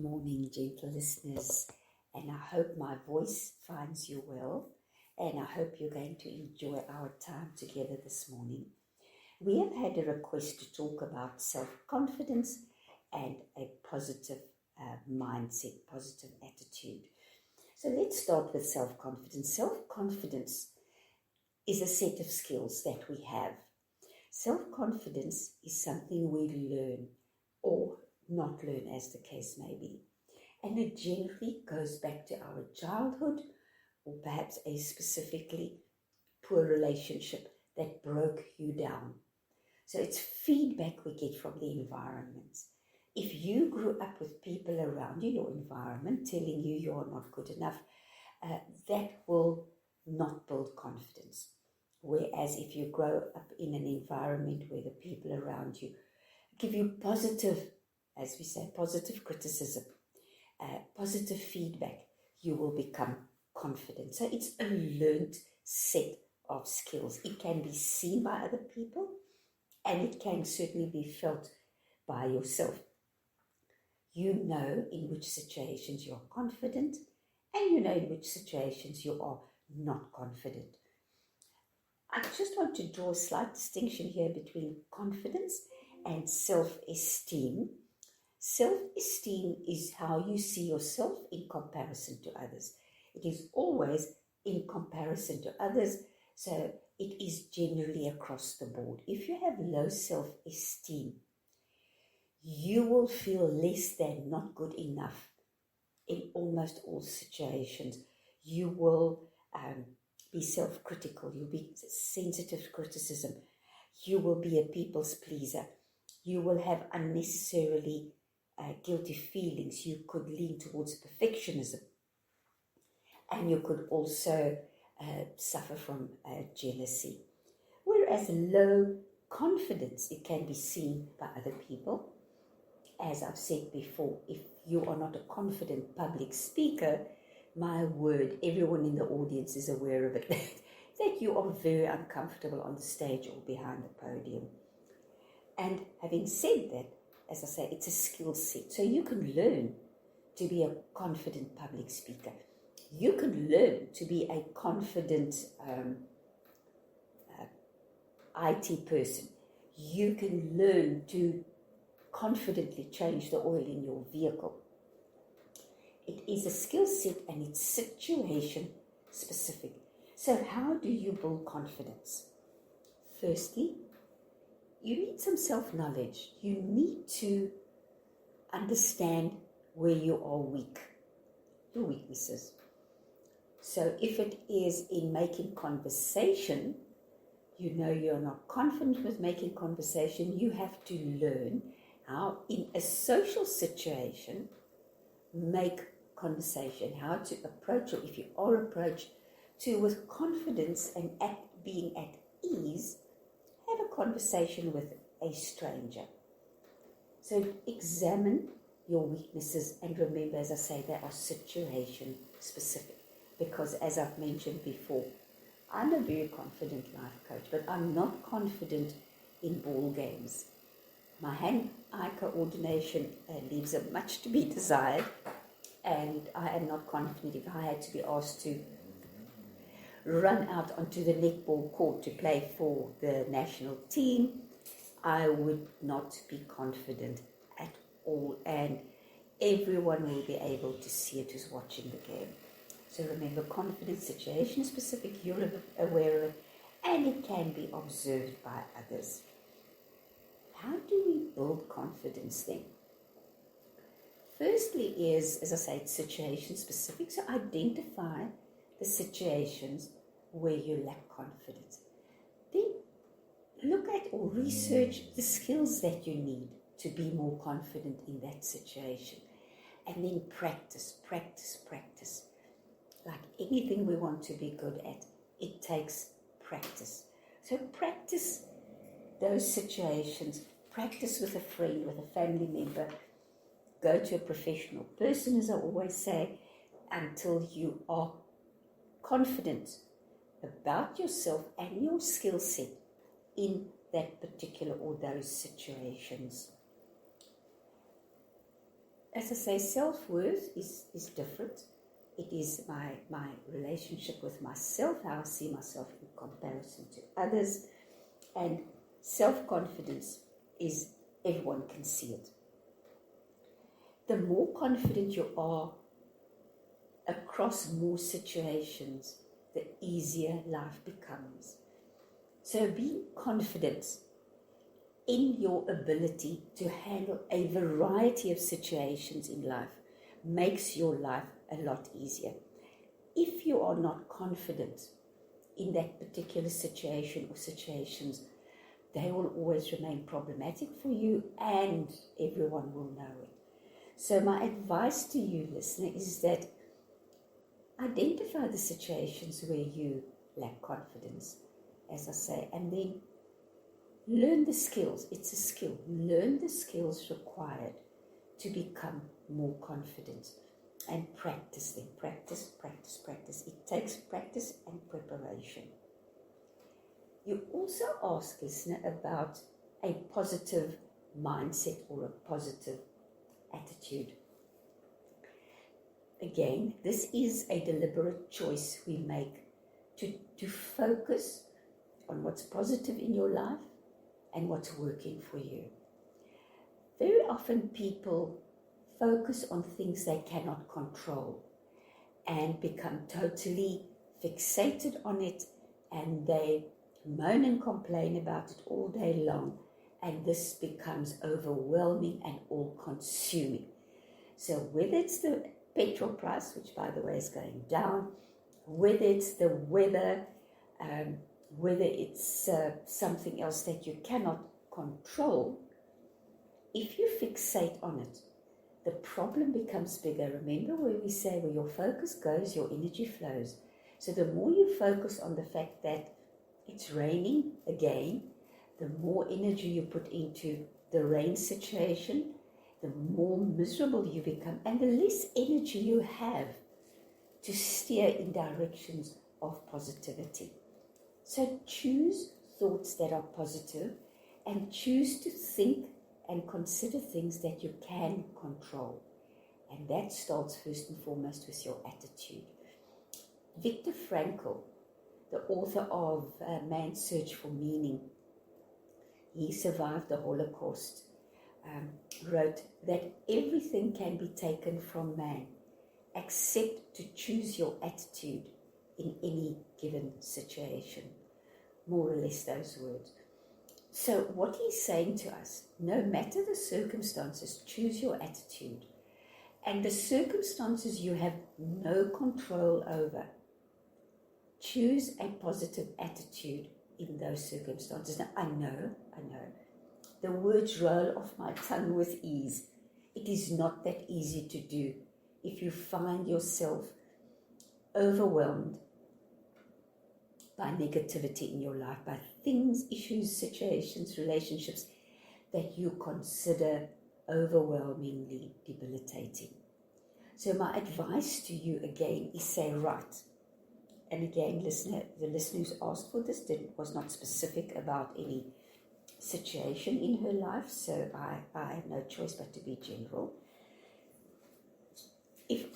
morning, gentle listeners, and I hope my voice finds you well, and I hope you're going to enjoy our time together this morning. We have had a request to talk about self-confidence and a positive mindset, positive attitude. So let's start with self-confidence. Self-confidence is a set of skills that we have. Self-confidence is something we learn or not learn, as the case may be. And it generally goes back to our childhood or perhaps a specifically poor relationship that broke you down. So it's feedback we get from the environment. If you grew up with people around you, your environment, telling you you're not good enough, that will not build confidence. Whereas if you grow up in an environment where the people around you give you positive, as we say, positive criticism, positive feedback, you will become confident. So it's a learned set of skills. It can be seen by other people and it can certainly be felt by yourself. You know in which situations you're confident and you know in which situations you are not confident. I just want to draw a slight distinction here between confidence and self-esteem. Self-esteem is how you see yourself in comparison to others. It is always in comparison to others, so it is generally across the board. If you have low self-esteem, you will feel less than, not good enough in almost all situations. You will be self-critical, you'll be sensitive to criticism, you will be a people's pleaser, you will have unnecessarily guilty feelings, you could lean towards perfectionism, and you could also suffer from jealousy. Whereas low confidence, it can be seen by other people. As I've said before, if you are not a confident public speaker, my word, everyone in the audience is aware of it, that you are very uncomfortable on the stage or behind the podium. And having said that, as I say, it's a skill set. So you can learn to be a confident public speaker. You can learn to be a confident IT person. You can learn to confidently change the oil in your vehicle. It is a skill set and it's situation specific. So how do you build confidence? Firstly, you need some self-knowledge. You need to understand where you are weak, your weaknesses. So if it is in making conversation, you know you're not confident with making conversation, you have to learn how in a social situation make conversation, how to approach, or if you are approached to with confidence and being at ease, have a conversation with a stranger. So examine your weaknesses and remember, as I say, they are situation specific, because as I've mentioned before, I'm a very confident life coach, but I'm not confident in ball games. My hand-eye coordination leaves a much to be desired, and I am not confident if I had to be asked to run out onto the netball court to play for the national team, I would not be confident at all, and everyone will be able to see it who's watching the game. So remember, confidence, situation specific, you're aware of it, and it can be observed by others. How do we build confidence then? Firstly is, as I say, it's situation specific. So identify the situations where you lack confidence. Then look at or research the skills that you need to be more confident in that situation. And then practice. Like anything we want to be good at, it takes practice. So practice those situations. Practice with a friend, with a family member. Go to a professional person, as I always say, until you are confident about yourself and your skill set in that particular or those situations. as I say, self-worth is different. It is my relationship with myself, how I see myself in comparison to others. And self-confidence is everyone can see it. The more confident you are across more situations, the easier life becomes. So being confident in your ability to handle a variety of situations in life makes your life a lot easier. If you are not confident in that particular situation or situations, they will always remain problematic for you and everyone will know it. So my advice to you, listener, is that identify the situations where you lack confidence, as I say, and then learn the skills. It's a skill. Learn the skills required to become more confident and practice them. Practice, practice, practice. It takes practice and preparation. You also ask, listener, about a positive mindset or a positive attitude. Again, this is a deliberate choice we make to focus on what's positive in your life and what's working for you. Very often people focus on things they cannot control and become totally fixated on it, and they moan and complain about it all day long, and this becomes overwhelming and all-consuming. So whether it's the petrol price, which by the way is going down, whether it's the weather, whether it's something else that you cannot control, if you fixate on it, the problem becomes bigger. Remember where we say where your focus goes, your energy flows. So the more you focus on the fact that it's raining again, the more energy you put into the rain situation, the more miserable you become, and the less energy you have to steer in directions of positivity. So choose thoughts that are positive and choose to think and consider things that you can control. And that starts first and foremost with your attitude. Viktor Frankl, the author of Man's Search for Meaning, he survived the Holocaust, wrote that everything can be taken from man except to choose your attitude in any given situation. More or less those words. So what he's saying to us, no matter the circumstances, choose your attitude. And the circumstances you have no control over, choose a positive attitude in those circumstances. Now, I know, the words roll off my tongue with ease. It is not that easy to do if you find yourself overwhelmed by negativity in your life, by things, issues, situations, relationships that you consider overwhelmingly debilitating. So my advice to you again is say, right. And again, the listener who's asked for this was not specific about any situation in her life, so I have no choice but to be general. If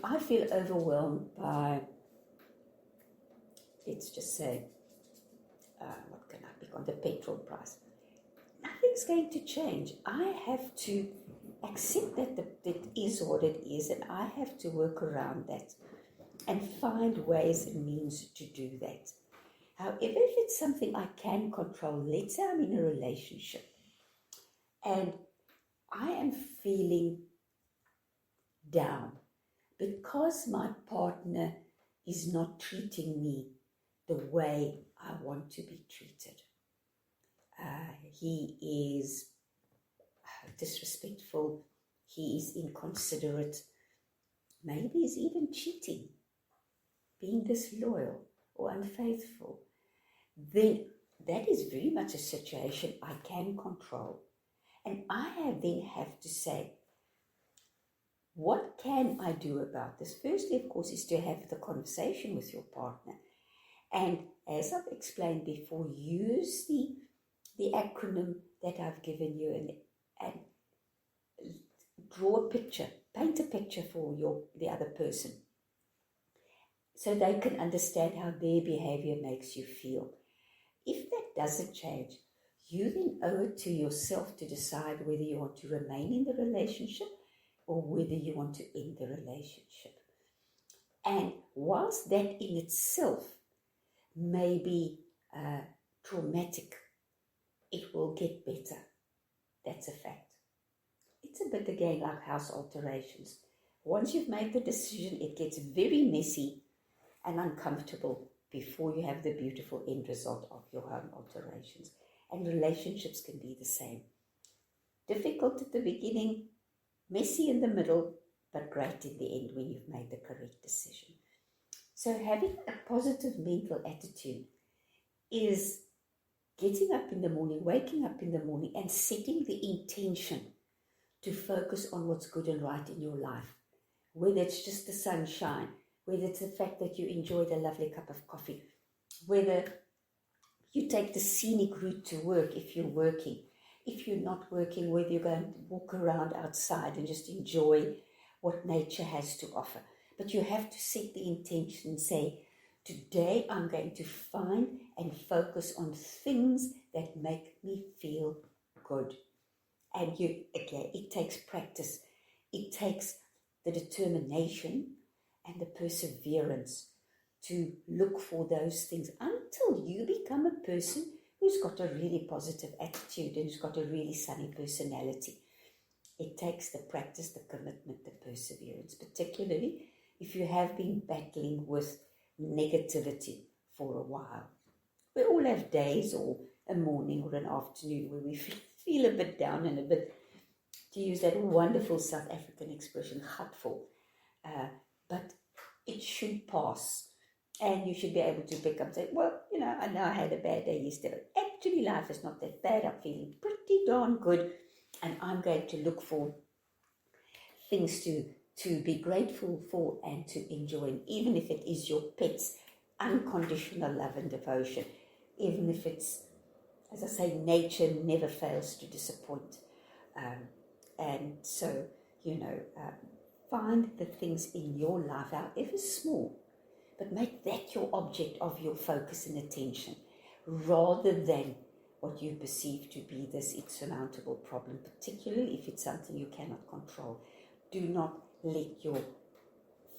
I feel overwhelmed by, let's just say, what can I pick on, the petrol price, nothing's going to change. I have to accept that it is what it is, and I have to work around that and find ways and means to do that. However, if it's something I can control, let's say I'm in a relationship and I am feeling down because my partner is not treating me the way I want to be treated. He is disrespectful, he is inconsiderate, maybe he's even cheating, being disloyal or unfaithful, then that is very much a situation I can control. And I then have to say, what can I do about this? Firstly, of course, is to have the conversation with your partner. And as I've explained before, use the acronym that I've given you and draw a picture, paint a picture for the other person, so they can understand how their behavior makes you feel. If that doesn't change, you then owe it to yourself to decide whether you want to remain in the relationship or whether you want to end the relationship. And whilst that in itself may be traumatic, it will get better. That's a fact. It's a bit again like house alterations. Once you've made the decision, it gets very messy and uncomfortable before you have the beautiful end result of your home alterations. And relationships can be the same. Difficult at the beginning, messy in the middle, but great in the end when you've made the correct decision. So having a positive mental attitude is getting up in the morning, waking up in the morning, and setting the intention to focus on what's good and right in your life. Whether it's just the sunshine, whether it's the fact that you enjoyed a lovely cup of coffee, whether you take the scenic route to work if you're working. If you're not working, whether you're going to walk around outside and just enjoy what nature has to offer. But you have to set the intention and say, today I'm going to find and focus on things that make me feel good. And it takes practice. It takes the determination and the perseverance to look for those things until you become a person who's got a really positive attitude and who's got a really sunny personality. It takes the practice, the commitment, the perseverance, particularly if you have been battling with negativity for a while. We all have days or a morning or an afternoon where we feel a bit down and a bit, to use that wonderful South African expression, gatvol. But it should pass. And you should be able to pick up and say, well, I know I had a bad day yesterday. Actually, life is not that bad. I'm feeling pretty darn good. And I'm going to look for things to be grateful for and to enjoy. Even if it is your pet's unconditional love and devotion. Even if it's, as I say, nature never fails to disappoint. And so, find the things in your life, however small, but make that your object of your focus and attention, rather than what you perceive to be this insurmountable problem, particularly if it's something you cannot control. Do not let your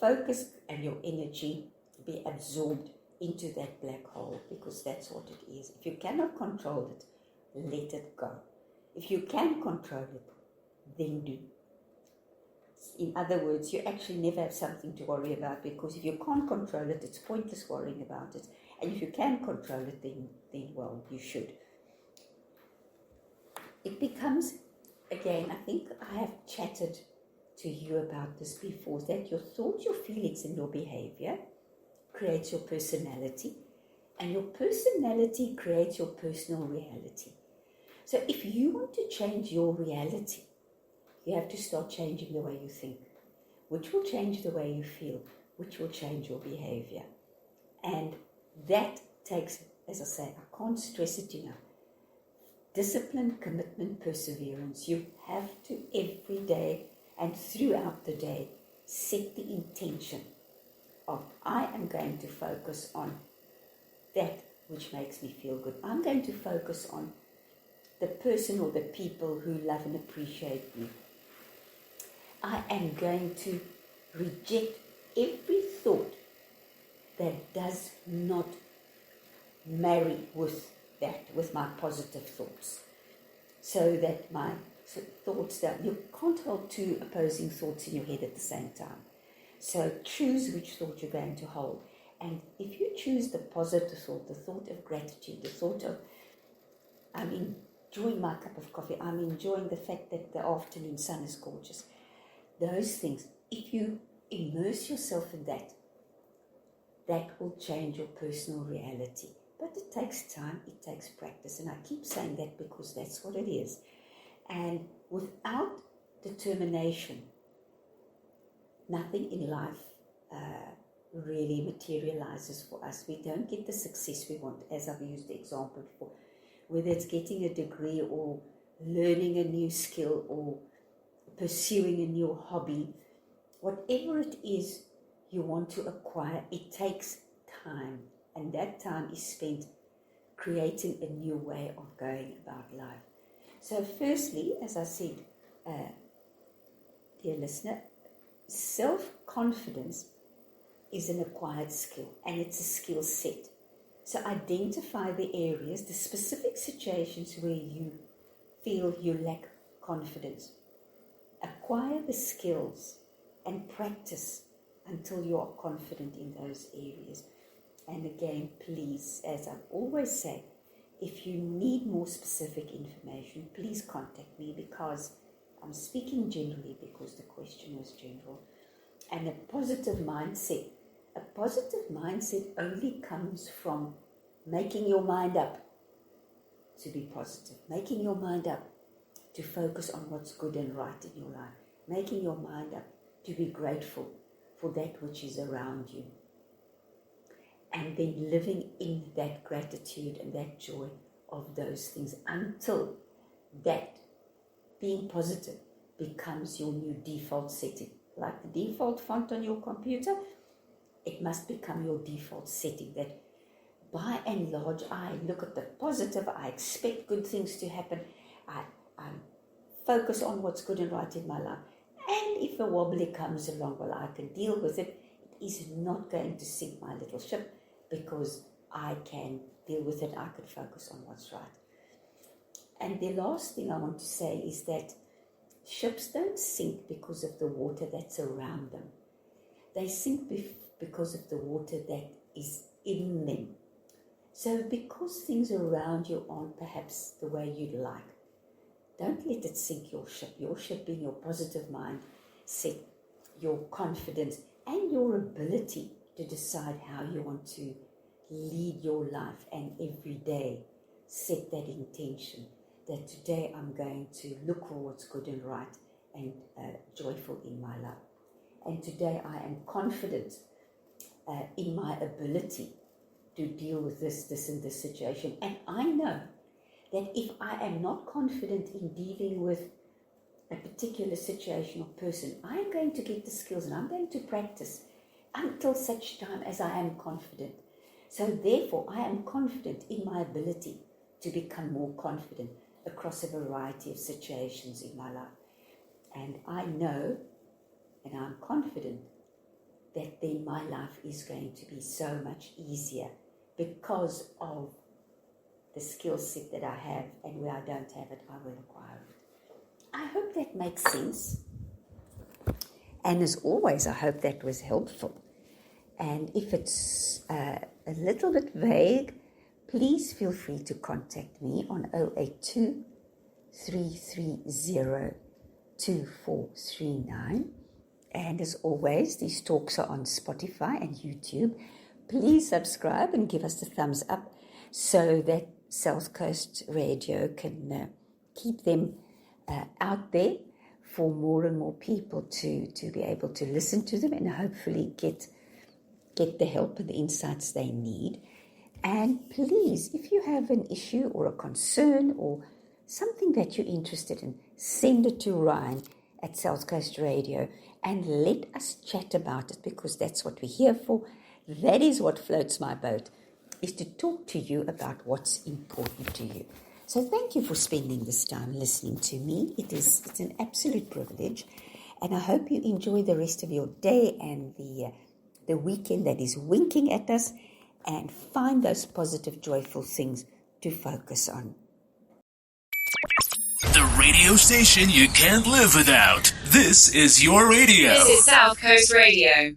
focus and your energy be absorbed into that black hole, because that's what it is. If you cannot control it, let it go. If you can control it, then do. In other words, you actually never have something to worry about, because if you can't control it, it's pointless worrying about it. And if you can control it, then well, you should. It becomes, again, I think I have chatted to you about this before, that your thoughts, your feelings, and your behavior creates your personality, and your personality creates your personal reality. So if you want to change your reality, you have to start changing the way you think, which will change the way you feel, which will change your behavior. And that takes, as I say, I can't stress it enough, discipline, commitment, perseverance. You have to every day and throughout the day set the intention of, I am going to focus on that which makes me feel good. I'm going to focus on the person or the people who love and appreciate me. I am going to reject every thought that does not marry with my positive thoughts. So that my thoughts, that you can't hold two opposing thoughts in your head at the same time. So choose which thought you're going to hold. And if you choose the positive thought, the thought of gratitude, the thought of, I'm enjoying my cup of coffee, I'm enjoying the fact that the afternoon sun is gorgeous. Those things, if you immerse yourself in that, that will change your personal reality. But it takes time, it takes practice. And I keep saying that because that's what it is. And without determination, nothing in life really materializes for us. We don't get the success we want, as I've used the example before. Whether it's getting a degree or learning a new skill or pursuing a new hobby, whatever it is you want to acquire, it takes time. And that time is spent creating a new way of going about life. So firstly, as I said, dear listener, self-confidence is an acquired skill, and it's a skill set. So identify the areas, the specific situations where you feel you lack confidence. Acquire the skills and practice until you are confident in those areas. And again, please, as I always say, if you need more specific information, please contact me, because I'm speaking generally because the question was general. And a positive mindset only comes from making your mind up to be positive, making your mind up to focus on what's good and right in your life, making your mind up to be grateful for that which is around you, and then living in that gratitude and that joy of those things until that being positive becomes your new default setting. Like the default font on your computer, it must become your default setting, that by and large, I look at the positive, I expect good things to happen, I focus on what's good and right in my life. And if a wobbly comes along, well, I can deal with it. It is not going to sink my little ship, because I can deal with it. I can focus on what's right. And the last thing I want to say is that ships don't sink because of the water that's around them. They sink because of the water that is in them. So because things around you aren't perhaps the way you'd like, don't let it sink your ship. Your ship being your positive mindset, your confidence, and your ability to decide how you want to lead your life, and every day set that intention that today I'm going to look for what's good and right and joyful in my life. And today I am confident in my ability to deal with this and this situation. And I know that if I am not confident in dealing with a particular situation or person, I am going to get the skills and I'm going to practice until such time as I am confident. So therefore, I am confident in my ability to become more confident across a variety of situations in my life. And I know and I'm confident that then my life is going to be so much easier because of the skill set that I have, and where I don't have it, I will acquire it. I hope that makes sense. And as always, I hope that was helpful. And if it's a little bit vague, please feel free to contact me on 082 330 2439. And as always, these talks are on Spotify and YouTube. Please subscribe and give us a thumbs up so that South Coast Radio can keep them out there for more and more people to be able to listen to them and hopefully get the help and the insights they need. And please, if you have an issue or a concern or something that you're interested in, send it to Ryan at South Coast Radio and let us chat about it, because that's what we're here for. That is what floats my boat, is to talk to you about what's important to you. So thank you for spending this time listening to me. It's an absolute privilege, and I hope you enjoy the rest of your day and the weekend that is winking at us, and find those positive, joyful things to focus on. The radio station you can't live without. This is your radio. This is South Coast Radio.